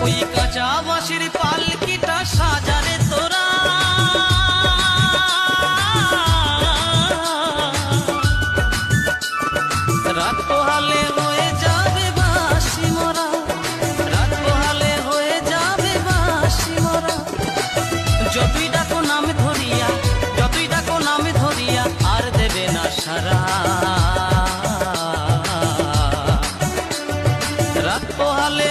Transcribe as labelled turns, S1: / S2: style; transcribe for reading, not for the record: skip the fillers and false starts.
S1: ওই কাঁচা বাঁশের পালকিটা সাজারে তোরা, রাত পোহালে হয়ে যাবে বাঁশি মরা, রাত পোহালে হয়ে যাবে বাঁশি মরা। যতই ডাকো নাম ধরিয়া, যতই ডাকো নাম ধরিয়া আর দেবে না সারা। রাত পোহালে